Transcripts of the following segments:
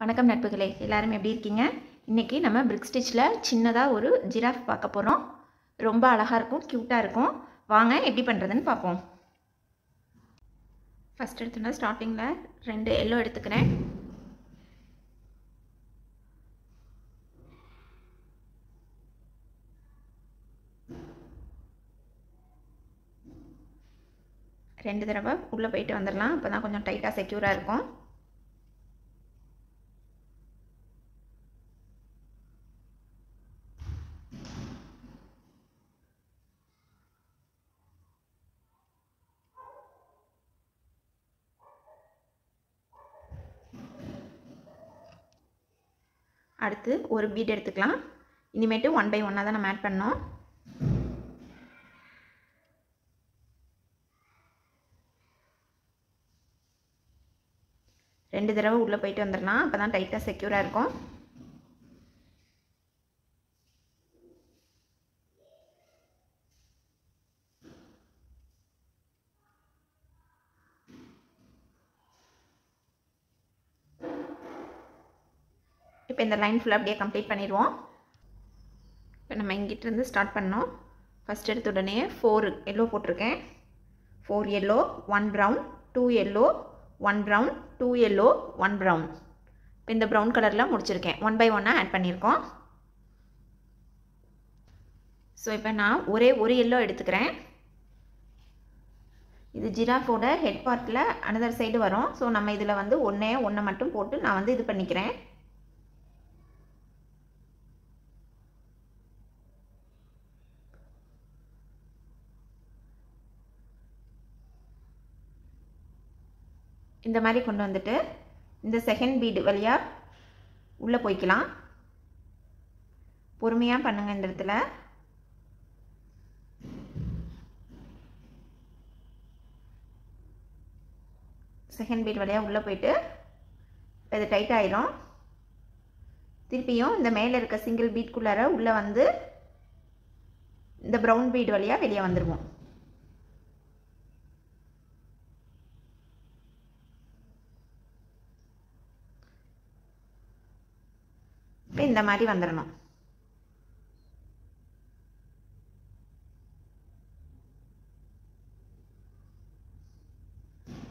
வணக்கம் நட்புகளே, எல்லாரும் எப்படி இருக்கீங்க? இன்றைக்கி நம்ம பிரிக் ஸ்டிச்சில் சின்னதாக ஒரு ஜிராஃப் பார்க்க போகிறோம். ரொம்ப அழகாக இருக்கும், க்யூட்டாக இருக்கும். வாங்க எப்படி பண்ணுறதுன்னு பார்ப்போம். ஃபஸ்ட் எடுத்தோன்னா ஸ்டார்டிங்கில் 2 எல்லோ எடுத்துக்கிறேன். ரெண்டு தடவை உள்ளே போயிட்டு வந்துடலாம். அப்போ தான் கொஞ்சம் டைட்டாக செக்யூராக இருக்கும். அடுத்து ஒரு பீட் எடுத்துக்கலாம். இனிமேட்டு 1 by 1 தான் நம்ம ஆட் பண்ணோம். ரெண்டு தடவை உள்ளே போயிட்டு வந்துடலாம். அப்போ தான் டைட்டாக செக்யூராக இருக்கும். இப்போ இந்த லைன் ஃபுல்லாக அப்படியே கம்ப்ளீட் பண்ணிடுவோம். இப்போ நம்ம இங்கிட்டிருந்து ஸ்டார்ட் பண்ணோம். ஃபஸ்ட் எடுத்த உடனே 4 எல்லோ போட்டிருக்கேன். 4 yellow, 1 brown, 2 yellow, 1 brown, 2 yellow, 1 brown. இப்போ இந்த ப்ரௌன் கலரில் முடிச்சிருக்கேன். 1 by 1 ஆட் பண்ணியிருக்கோம். ஸோ இப்போ நான் ஒரு எல்லோ எடுத்துக்கிறேன். இது ஜிராஃபோட ஹெட் பார்ட்டில் அனதர் சைடு வரும். ஸோ நம்ம இதில் வந்து ஒன்று மட்டும் போட்டு நான் வந்து இது பண்ணிக்கிறேன். இந்த மாதிரி கொண்டு வந்துட்டு இந்த செகண்ட் பீடு வழியாக உள்ளே போய்க்கலாம். பொறுமையாக பண்ணுங்கள். இந்த இடத்துல செகண்ட் பீட் வழியாக உள்ளே போயிட்டு இது டைட் ஆயிரும். திருப்பியும் இந்த மேலே இருக்க சிங்கிள் பீட்குள்ளார உள்ளே வந்து இந்த ப்ரௌன் பீட் வழியாக வெளியே வந்துடுவோம். இந்த மாதிரி வந்துடணும்.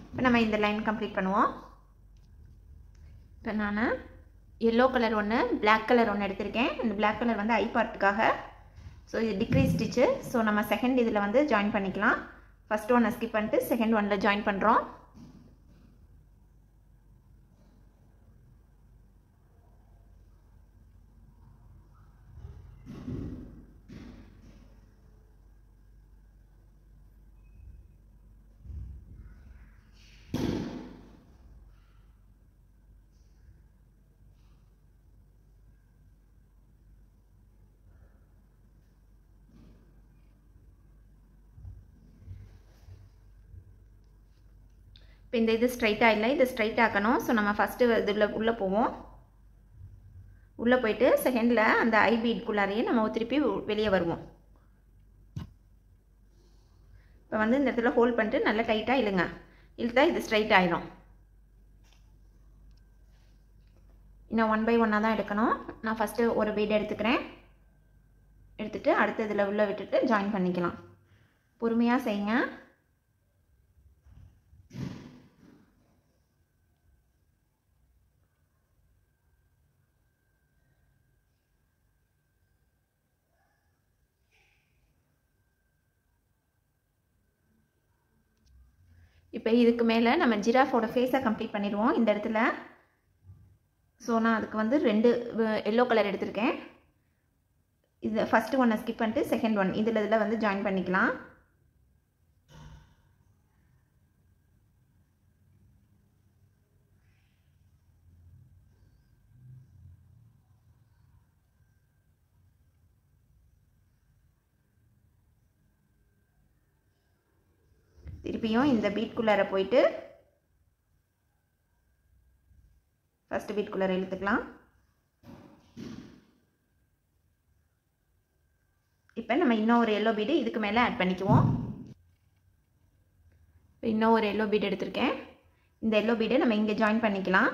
இப்போ நம்ம இந்த லைன் கம்ப்ளீட் பண்ணுவோம். இப்போ நான் எல்லோ கலர் ஒன்று, பிளாக் கலர் ஒன்று எடுத்திருக்கேன். இந்த பிளாக் கலர் வந்து ஐ பார்ட்டுக்காக. ஸோ இது டிக்ரீஸ் ஸ்டிச்சு. ஸோ நம்ம செகண்ட் இதில் வந்து ஜாயின் பண்ணிக்கலாம். ஃபஸ்ட் ஒன்னை ஸ்கிப் பண்ணிட்டு செகண்ட் ஒன்னில் ஜாயின் பண்ணுறோம். இப்போ இந்த இது ஸ்ட்ரைட்டாக இல்லை, இது ஸ்ட்ரைட் ஆக்கணும். ஸோ நம்ம ஃபஸ்ட்டு இதில் உள்ளே போவோம். உள்ளே போயிட்டு செகண்டில் அந்த ஐ பீட்குள்ளாரையே நம்ம திருப்பி வெளியே வருவோம். இப்போ வந்து இந்த இடத்துல ஹோல்ட் பண்ணிட்டு நல்லா டைட்டாக இழுங்க. இழுத்தா இது ஸ்ட்ரைட் ஆகிடும். இன்னும் 1 by 1 தான் எடுக்கணும். நான் ஃபஸ்ட்டு ஒரு பீட் எடுத்துக்கிறேன். எடுத்துகிட்டு அடுத்த இதில் உள்ளே விட்டுட்டு ஜாயின் பண்ணிக்கலாம். பொறுமையாக செய்யுங்க. இப்போ இதுக்கு மேலே நம்ம ஜிராஃபோட ஃபேஸை கம்ப்ளீட் பண்ணிடுவோம் இந்த இடத்துல. ஸோ நான் அதுக்கு வந்து 2 எல்லோ கலர் எடுத்திருக்கேன். இது ஃபஸ்ட்டு ஒன்னை ஸ்கிப் பண்ணிட்டு செகண்ட் ஒன் இதில் வந்து ஜாயின் பண்ணிக்கலாம். திருப்பியும் இந்த பீட்குள்ளார போயிட்டு ஃபஸ்ட்டு பீட்குள்ளார இழுத்துக்கலாம். இப்போ நம்ம இன்னும் ஒரு எல்லோ பீடு இதுக்கு மேலே ஆட் பண்ணிக்குவோம். இன்னும் ஒரு எல்லோ பீட் எடுத்திருக்கேன். இந்த எல்லோ பீடை நம்ம இங்கே ஜாயின் பண்ணிக்கலாம்.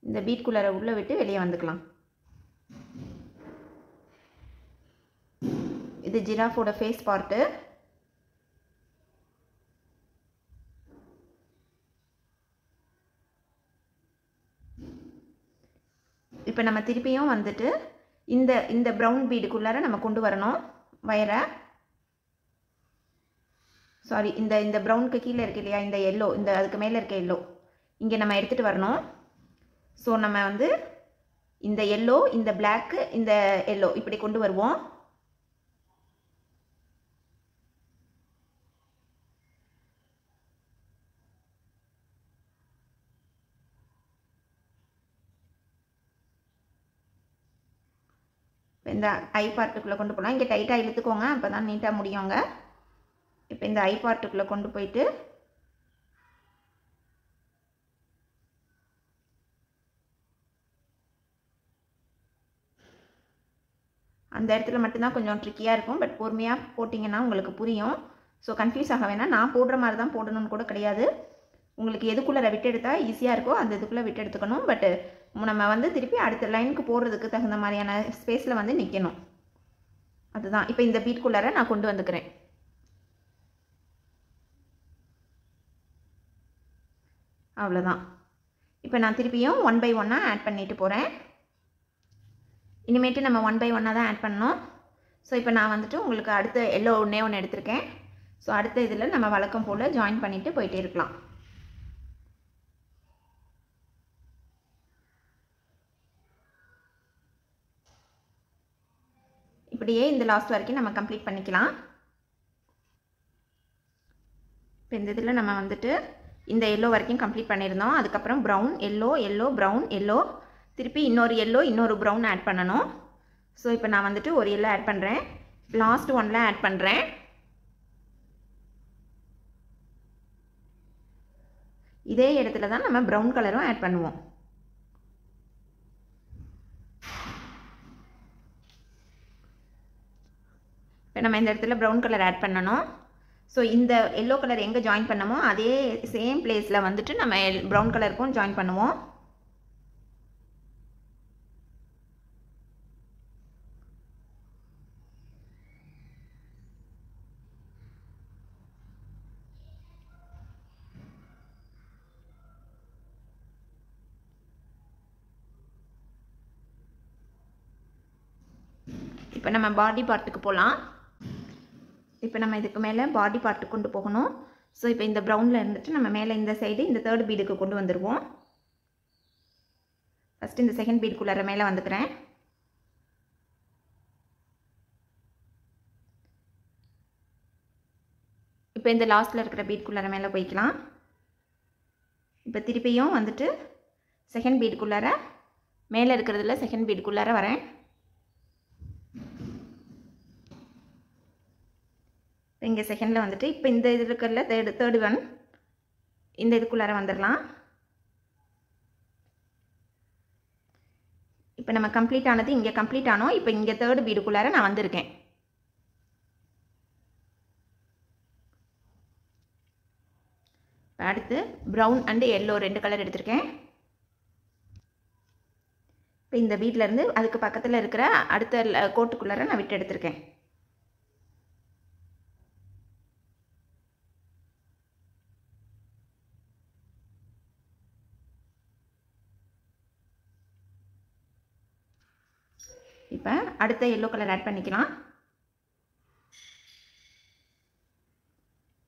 இந்த பீட்குள்ளார உள்ளே விட்டு வெளியே வந்துக்கலாம். இது ஜிராஃபோட ஃபேஸ் பார்ட்டு. இப்போ நம்ம திருப்பியும் வந்துட்டு இந்த ப்ரௌன் பீடுக்குள்ளார நம்ம கொண்டு வரணும் வயரை. சாரி, இந்த ப்ரௌனுக்கு கீழே இருக்கு இல்லையா, இந்த எல்லோ, இந்த அதுக்கு மேலே இருக்க எல்லோ இங்கே நம்ம எடுத்துகிட்டு வரணும். ஸோ நம்ம வந்து இந்த எல்லோ, இந்த பிளாக்கு, இந்த எல்லோ இப்படி கொண்டு வருவோம். இந்த ஐ பார்ட்டுக்குள்ளே கொண்டு போகலாம். இங்கே டைட்டாக இழுத்துக்கோங்க, அப்போ தான் நீட்டாக முடியுங்க. இப்போ இந்த ஐ பார்ட்டுக்குள்ளே கொண்டு போயிட்டு அந்த இடத்துல மட்டும்தான் கொஞ்சம் ட்ரிக்கியாக இருக்கும். பட் பொறுமையாக போட்டிங்கன்னா உங்களுக்கு புரியும். ஸோ கன்ஃபியூஸ் ஆக வேணாம். நான் போடுற மாதிரி தான் போடணும்னு கூட கிடையாது. உங்களுக்கு எதுக்குள்ளே விட்டு எடுத்தால் ஈஸியாக இருக்கோ அந்த இதுக்குள்ளே விட்டு எடுத்துக்கணும். பட் நம்ம வந்து திருப்பி அடுத்த லைனுக்கு போடுறதுக்கு தகுந்த மாதிரியான ஸ்பேஸில் வந்து நிற்கணும். அதுதான். இப்போ இந்த பீட்குள்ளார நான் கொண்டு வந்துக்கிறேன். அவ்வளோதான். இப்போ நான் திருப்பியும் 1 by 1 ஆட் பண்ணிட்டு போகிறேன். இனிமேட்டு நம்ம 1 by 1 தான் ஆட் பண்ணணும். ஸோ இப்போ நான் வந்துட்டு உங்களுக்கு அடுத்த எல்லோ ஒன்று எடுத்திருக்கேன். ஸோ அடுத்த இதில் நம்ம வழக்கம் போல் ஜாயின் பண்ணிவிட்டு போயிட்டே இருக்கலாம். இப்படியே இந்த லாஸ்ட் வரைக்கும் நம்ம கம்ப்ளீட் பண்ணிக்கலாம். இப்போ இந்த இதில் நம்ம வந்துட்டு இந்த எல்லோ வரைக்கும் கம்ப்ளீட் பண்ணியிருந்தோம். அதுக்கப்புறம் brown, yellow, yellow, brown, yellow, திருப்பி இன்னொரு எல்லோ, இன்னொரு ப்ரௌன் ஆட் பண்ணணும். ஸோ இப்போ நான் வந்துட்டு ஒரு எல்லோ ஆட் பண்ணுறேன். லாஸ்ட் ஒன்ல ஆட் பண்ணுறேன். இதே இடத்துல தான் நம்ம ப்ரௌன் கலரும் ஆட் பண்ணுவோம். இப்போ நம்ம இந்த இடத்துல ப்ரௌன் கலர் ஆட் பண்ணணும். ஸோ இந்த எல்லோ கலர் எங்கே ஜாயின் பண்ணமோ அதே சேம் பிளேஸில் வந்துட்டு நம்ம ப்ரௌன் கலருக்கும் ஜாயின் பண்ணுவோம். இப்போ நம்ம பாடி பார்ட்டுக்கு போகலாம். இப்போ நம்ம இதுக்கு மேலே பாடி பார்ட்டுக்கு கொண்டு போகணும். ஸோ இப்போ இந்த ப்ரௌனில் இருந்துட்டு நம்ம மேலே இந்த சைடு இந்த தேர்ட் பீடுக்கு கொண்டு வந்துடுவோம். ஃபஸ்ட்டு இந்த செகண்ட் பீடுக்குள்ளார மேலே வந்துக்கிறேன். இப்போ இந்த லாஸ்ட்டில் இருக்கிற பீடுக்குள்ளார மேலே போய்க்கலாம். இப்போ திருப்பியும் வந்துட்டு செகண்ட் பீடுக்குள்ளார மேலே இருக்கிறதுல செகண்ட் பீடுக்குள்ளார வரேன். இங்கே செகண்டில் வந்துட்டு இப்போ இந்த இது இருக்கிறதுல தேர்டு ஒன் இந்த இதுக்குள்ளார வந்துடலாம். இப்போ நம்ம கம்ப்ளீட் ஆனது இங்கே கம்ப்ளீட் ஆனோம். இப்போ இங்கே தேர்டு பீடுக்குள்ளார நான் வந்திருக்கேன். அடுத்து ப்ரௌன் அண்டு எல்லோ 2 கலர் எடுத்திருக்கேன். இப்போ இந்த பீட்லேருந்து அதுக்கு பக்கத்தில் இருக்கிற அடுத்த கோட்டுக்குள்ளார நான் விட்டு எடுத்திருக்கேன். இப்போ அடுத்த எல்லோ கலர் ஆட் பண்ணிக்கலாம்.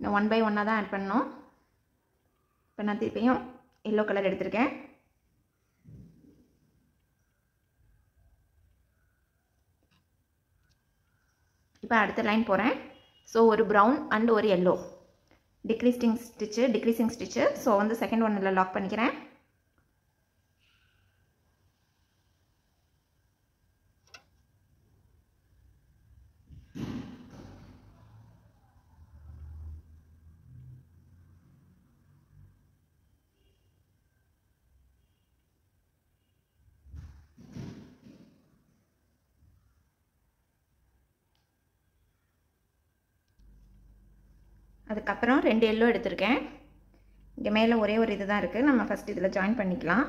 நான் 1 by 1 தான் ஆட் பண்ணணும். இப்போ நான் திருப்பியும் எல்லோ கலர் எடுத்திருக்கேன். இப்போ அடுத்த லைன் போகிறேன். ஸோ ஒரு ப்ரௌன் அண்ட் ஒரு எல்லோ டிக்ரீசிங் ஸ்டிச்சு. ஸோ வந்து செகண்ட் ஒன்னில் லாக் பண்ணிக்கிறேன். அதுக்கப்புறம் 2 எல்லோ எடுத்திருக்கேன். இங்கே மேலே ஒரே ஒரு இது தான் இருக்குது. நம்ம ஃபஸ்ட் இதில் ஜாயின் பண்ணிக்கலாம்.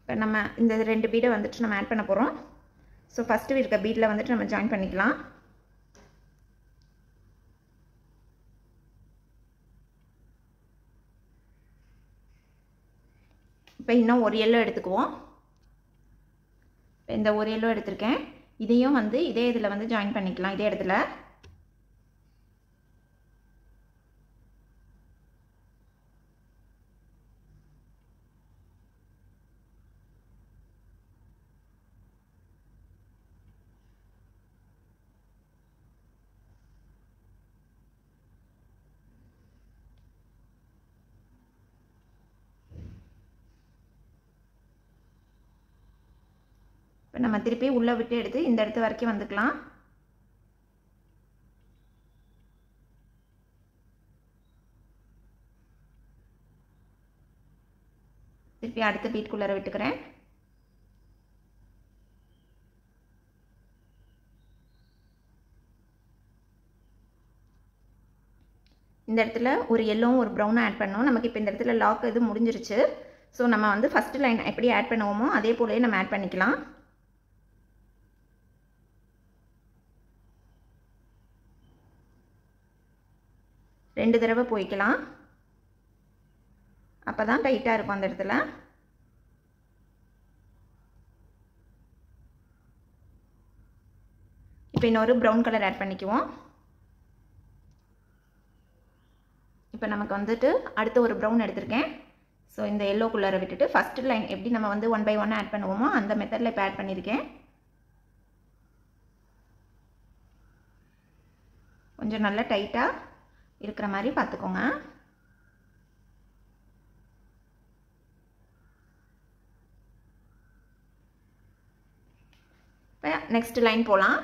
இப்போ நம்ம இந்த 2 பீடை வந்துட்டு நம்ம ஆட் பண்ண போகிறோம். ஸோ ஃபஸ்ட்டு இருக்க பீடில் வந்துட்டு நம்ம ஜாயின் பண்ணிக்கலாம். இப்போ இன்னும் ஒரு எல்லோ எடுத்துக்குவோம். இப்போ இந்த ஒரு எல்லோ எடுத்திருக்கேன். இதையும் வந்து இதே இதில் வந்து ஜாயின் பண்ணிக்கலாம். இதே இடத்துல இப்போ நம்ம திருப்பி உள்ளே விட்டு எடுத்து இந்த இடத்து வரைக்கும் வந்துக்கலாம். திருப்பி அடுத்த பீட்குள்ளார விட்டுக்கிறேன். இந்த இடத்துல ஒரு எல்லோவும் ஒரு ப்ரௌனும் ஆட் பண்ணோம். நமக்கு இப்போ இந்த இடத்துல லாக் இது முடிஞ்சிருச்சு. ஸோ நம்ம வந்து ஃபஸ்ட்டு லைன் எப்படி ஆட் பண்ணுவோமோ அதே போலவே நம்ம ஆட் பண்ணிக்கலாம். ரெண்டு தடவை போய்க்கலாம். அப்போ தான் டைட்டாக இருக்கும் அந்த இடத்துல. இப்போ இன்னொரு ப்ரௌன் கலர் ஆட் பண்ணிக்குவோம். இப்போ நமக்கு வந்துட்டு அடுத்த ஒரு ப்ரௌன் எடுத்திருக்கேன். ஸோ இந்த எல்லோக்குள்ளார விட்டுட்டு ஃபஸ்ட்டு லைன் எப்படி நம்ம வந்து 1 by 1 ஆட் பண்ணுவோமோ அந்த மெத்தடில் இப்போ ஆட் பண்ணியிருக்கேன். கொஞ்சம் நல்லா டைட்டாக இருக்கிற மாதிரி பார்த்துக்கோங்க. இப்போ நெக்ஸ்ட் லைன் போகலாம்.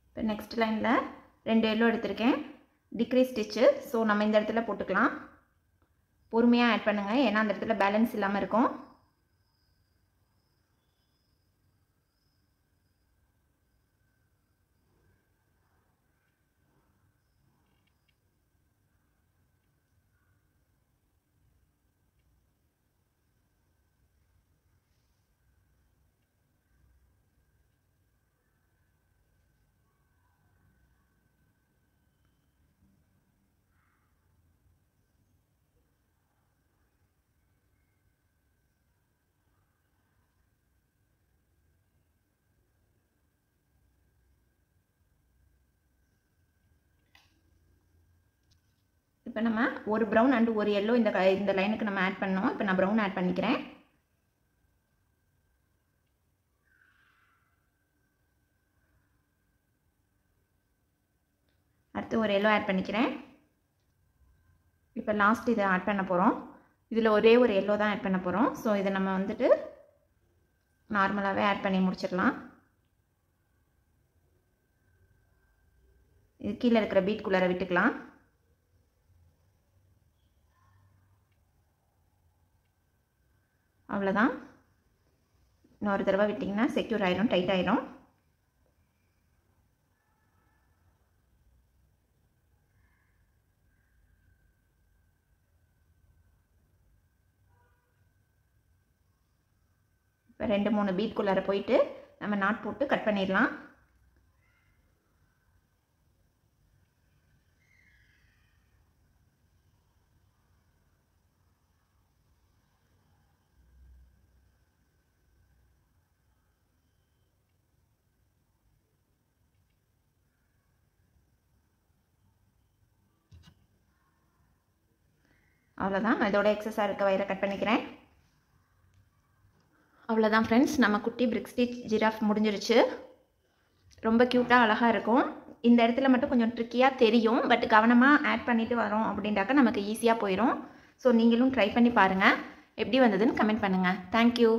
இப்போ நெக்ஸ்ட் லைனில் 2 எல்லோ எடுத்திருக்கேன். Degrees stitch. ஸோ நம்ம இந்த இடத்துல போட்டுக்கலாம். பொறுமையாக ஆட் பண்ணுங்கள், ஏன்னா அந்த இடத்துல பேலன்ஸ் இல்லாமல் இருக்கும். இப்போ நம்ம ஒரு ப்ரௌன் அண்ட் ஒரு எல்லோ இந்த லைனுக்கு நம்ம ஆட் பண்ணோம். இப்போ நான் ப்ரௌன் ஆட் பண்ணிக்கிறேன். அடுத்து ஒரு எல்லோ ஆட் பண்ணிக்கிறேன். இப்போ லாஸ்ட் இதை ஆட் பண்ண போகிறோம். இதில் ஒரே ஒரு எல்லோ தான் ஆட் பண்ண போகிறோம். ஸோ இதை நம்ம வந்துட்டு நார்மலாகவே ஆட் பண்ணி முடிச்சிடலாம். இது கீழே இருக்கிற பீட்குள்ளார விட்டுக்கலாம். அவ்வளோதான். இன்னொரு தடவை விட்டிங்கன்னா செக்யூர் ஆயிரும், டைட் ஆயிரும். இப்போ 2-3 பீட்குள்ளார போயிட்டு நம்ம நாட் போட்டு கட் பண்ணிடலாம். அவ்வளோதான். நான் இதோட எக்ஸஸாக இருக்க வயரை கட் பண்ணிக்கிறேன். அவ்வளோதான் ஃப்ரெண்ட்ஸ், நம்ம குட்டி பிரிக் ஸ்டிச் ஜிராஃப் முடிஞ்சிருச்சு. ரொம்ப க்யூட்டாக அழகாக இருக்கும். இந்த இடத்துல மட்டும் கொஞ்சம் ட்ரிக்கியாக தெரியும், பட் கவனமாக ஆட் பண்ணிவிட்டு வரோம் அப்படின்றாக்க நமக்கு ஈஸியாக போயிடும். ஸோ நீங்களும் ட்ரை பண்ணி பாருங்கள். எப்படி வந்ததுன்னு கமெண்ட் பண்ணுங்கள். தேங்க்யூ.